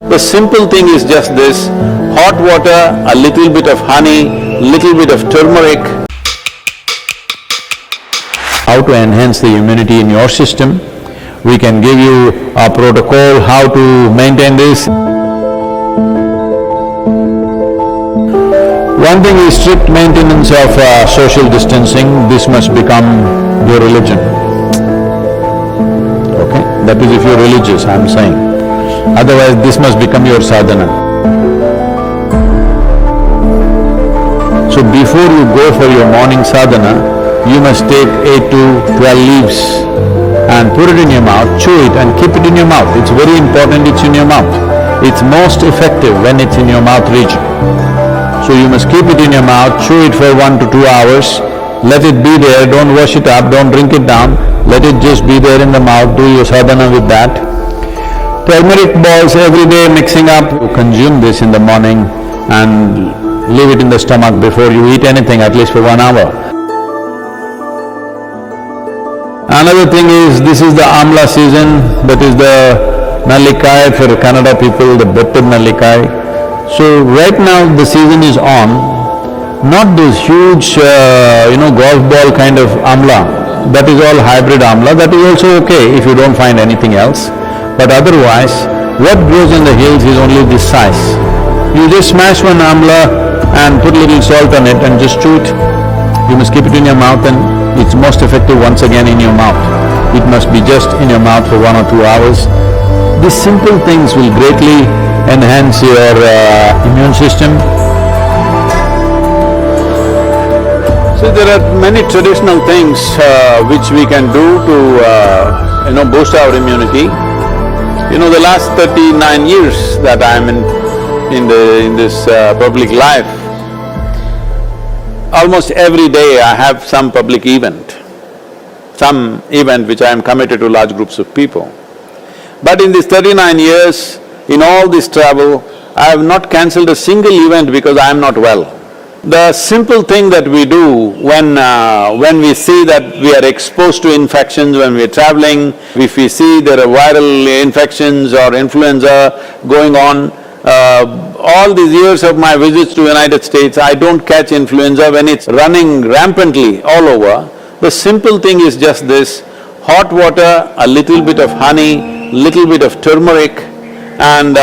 The simple thing is just this: hot water, a little bit of honey, little bit of turmeric. How to enhance the immunity in your system. We can give you a protocol how to maintain this. One thing is strict maintenance of social distancing. This must become your religion. Okay? That is if you're religious, I'm saying. Otherwise, this must become your sadhana. So before you go for your morning sadhana, you must take 8 to 12 leaves and put it in your mouth, chew it and keep it in your mouth. It's very important it's in your mouth. It's most effective when it's in your mouth region. So you must keep it in your mouth, chew it for 1 to 2 hours, let it be there, don't wash it up, don't drink it down, let it just be there in the mouth, do your sadhana with that. Turmeric balls every day mixing up, you consume this in the morning and leave it in the stomach before you eat anything, at least for 1 hour. Another thing is, this is the amla season, that is the nallikai for Kannada people, the better nallikai. So right now the season is on, not this huge golf ball kind of amla, that is all hybrid amla, that is also okay if you don't find anything else. But otherwise, what grows in the hills is only this size. You just smash one amla and put little salt on it and just chew it. You must keep it in your mouth and it's most effective once again in your mouth. It must be just in your mouth for 1 or 2 hours. These simple things will greatly enhance your immune system. So there are many traditional things which we can do to boost our immunity. The last 39 years that I'm in this public life, almost every day I have some public event, which I am committed to large groups of people. But in these 39 years, in all this travel, I have not cancelled a single event because I am not well. The simple thing that we do when we see that we are exposed to infections when we are traveling, if we see there are viral infections or influenza going on, all these years of my visits to United States, I don't catch influenza when it's running rampantly all over. The simple thing is just this: hot water, a little bit of honey, little bit of turmeric, and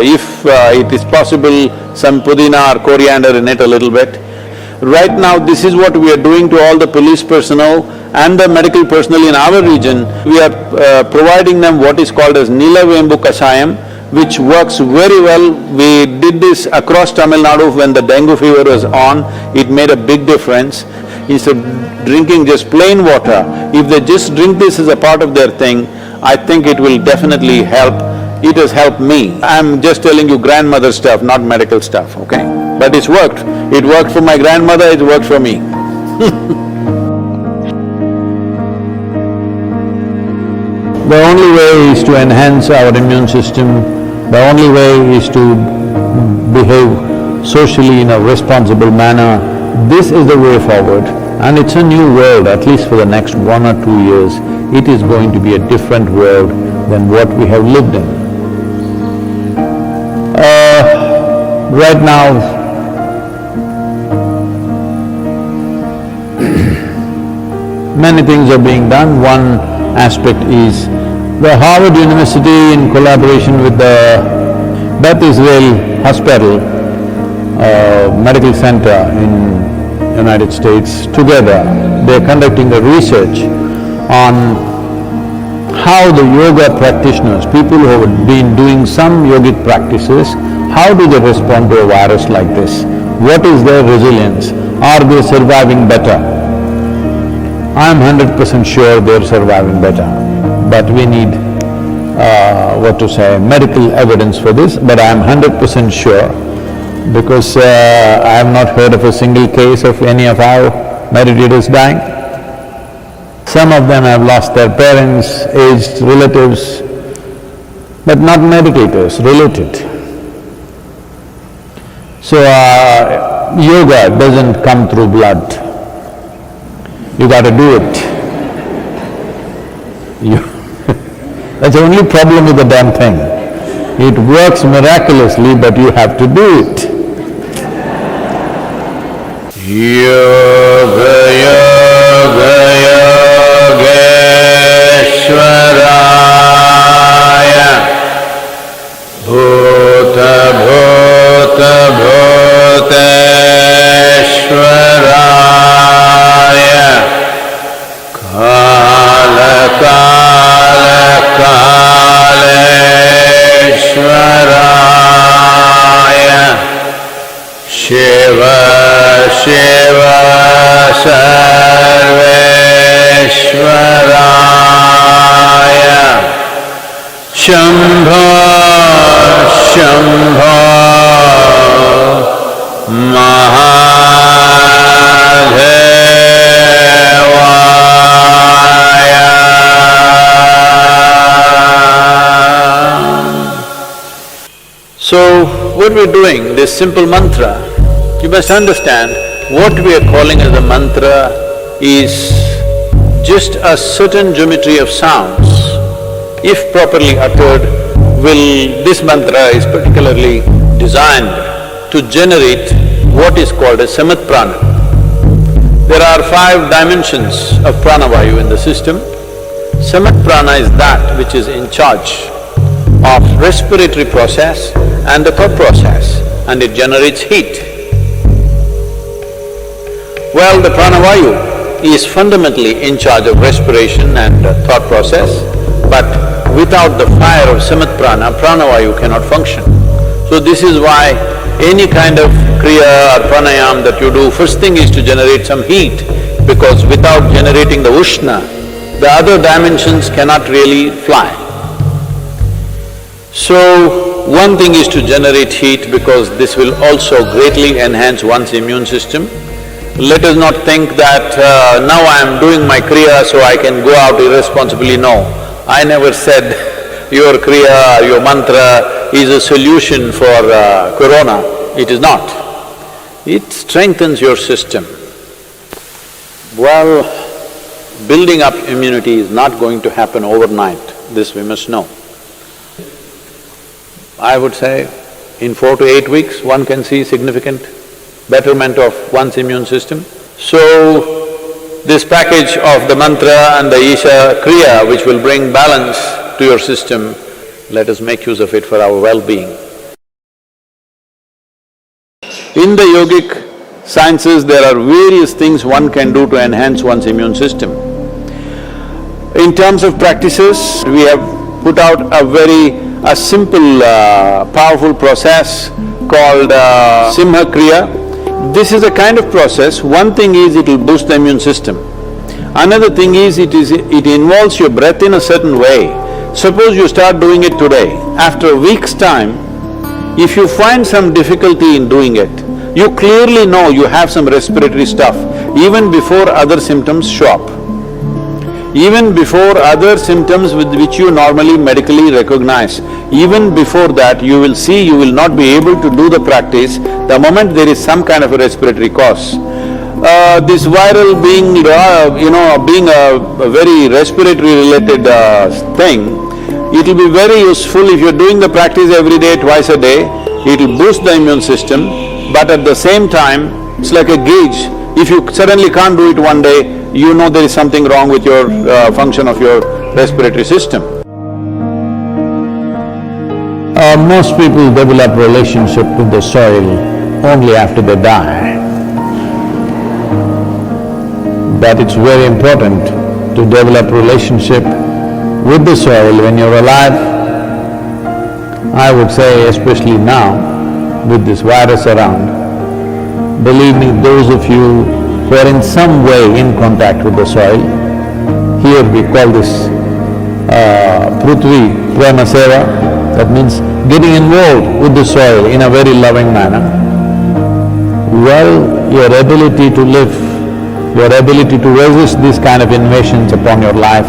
if it is possible, some pudina or coriander in it a little bit. Right now, this is what we are doing to all the police personnel and the medical personnel in our region. We are providing them what is called as Nilavembu Kashayam, which works very well. We did this across Tamil Nadu when the dengue fever was on, it made a big difference. Instead of drinking just plain water, if they just drink this as a part of their thing, I think it will definitely help. It has helped me. I'm just telling you grandmother stuff, not medical stuff, okay? But it's worked. It worked for my grandmother, it worked for me. The only way is to enhance our immune system, the only way is to behave socially in a responsible manner. This is the way forward, and it's a new world, at least for the next 1 or 2 years. It is going to be a different world than what we have lived in. Right now, many things are being done. One aspect is the Harvard University, in collaboration with the Beth Israel Hospital, medical center in United States, together they're conducting a research on how the yoga practitioners, people who have been doing some yogic practices, how do they respond to a virus like this? What is their resilience? Are they surviving better? I'm 100% sure they're surviving better, but we need medical evidence for this, but I'm 100% sure because I have not heard of a single case of any of our meditators dying. Some of them have lost their parents, aged relatives, but not meditators, related. So yoga doesn't come through blood. You got to do it. That's the only problem with the damn thing. It works miraculously, but you have to do it. Yoga Yoga Yogeshwaraya Bhuta Bhuta Bhuteshwaraya Kala Kala Kaleshwaraya Seva Seva Sarveshwaraya Shambho Shambho Mahadevaya. So, what we're doing, this simple mantra, you must understand, what we are calling as a mantra is just a certain geometry of sounds. If properly uttered, this mantra is particularly designed to generate what is called a samat prana. There are 5 dimensions of pranavayu in the system. Samat prana is that which is in charge of respiratory process and the thought process, and it generates heat. Well, the pranavayu is fundamentally in charge of respiration and thought process, but without the fire of samat prana, pranavayu cannot function. So this is why any kind of kriya or pranayam that you do, first thing is to generate some heat, because without generating the ushna, the other dimensions cannot really fly. So, one thing is to generate heat, because this will also greatly enhance one's immune system. Let us not think that now I am doing my kriya so I can go out irresponsibly. No, I never said your kriya, your mantra is a solution for corona. It is not. It strengthens your system. Well, building up immunity is not going to happen overnight, this we must know. I would say in 4 to 8 weeks, one can see significant betterment of one's immune system. So, this package of the mantra and the Isha Kriya, which will bring balance to your system, let us make use of it for our well-being. In the yogic sciences, there are various things one can do to enhance one's immune system. In terms of practices, we have put out a simple, powerful process called Simha Kriya. This is a kind of process. One thing is it will boost the immune system. Another thing is it involves your breath in a certain way. Suppose you start doing it today, after a week's time, if you find some difficulty in doing it, you clearly know you have some respiratory stuff, even before other symptoms show up. Even before other symptoms with which you normally medically recognize, even before that you will see you will not be able to do the practice the moment there is some kind of a respiratory cause. This viral being, being a very respiratory related thing, it will be very useful if you're doing the practice every day, twice a day. It will boost the immune system, but at the same time, it's like a gauge. If you suddenly can't do it one day, you know there is something wrong with your function of your respiratory system. Most people develop relationship with the soil only after they die. But it's very important to develop relationship with the soil when you're alive. I would say especially now, with this virus around, believe me, those of you who are in some way in contact with the soil, here we call this prithvi, prema, seva, that means getting involved with the soil in a very loving manner. Well, your ability to live, your ability to resist these kind of invasions upon your life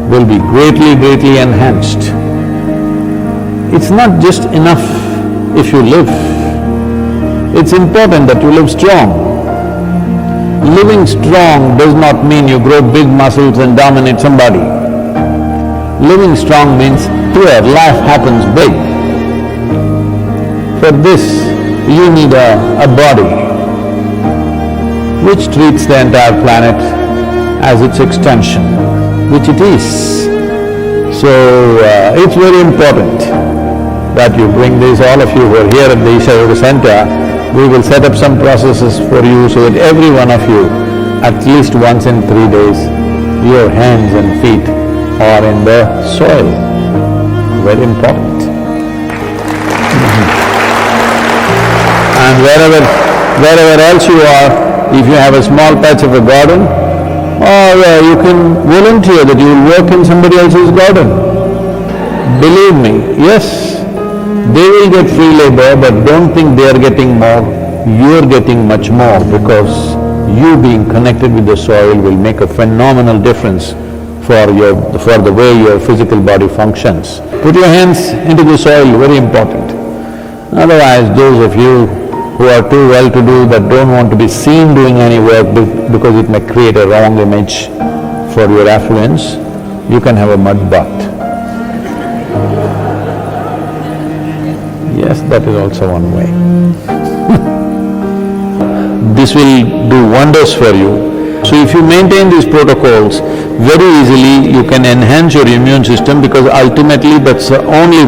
will be greatly, greatly enhanced. It's not just enough if you live, it's important that you live strong. Living strong does not mean you grow big muscles and dominate somebody. Living strong means here life happens big. For this, you need a body which treats the entire planet as its extension, which it is. So, it's very important that you bring this, all of you who are here at the Isha Yoga Center. We will set up some processes for you so that every one of you, at least once in 3 days, your hands and feet are in the soil. Very important. And wherever else you are, if you have a small patch of a garden, or you can volunteer that you will work in somebody else's garden. Believe me, yes, they will get free labor, but don't think they are getting more. You are getting much more, because you being connected with the soil will make a phenomenal difference for the way your physical body functions. Put your hands into the soil, very important. Otherwise, those of you who are too well-to-do but don't want to be seen doing any work because it may create a wrong image for your affluence, you can have a mud bath. Yes, that is also one way. This will do wonders for you. So if you maintain these protocols, very easily you can enhance your immune system, because ultimately that's the only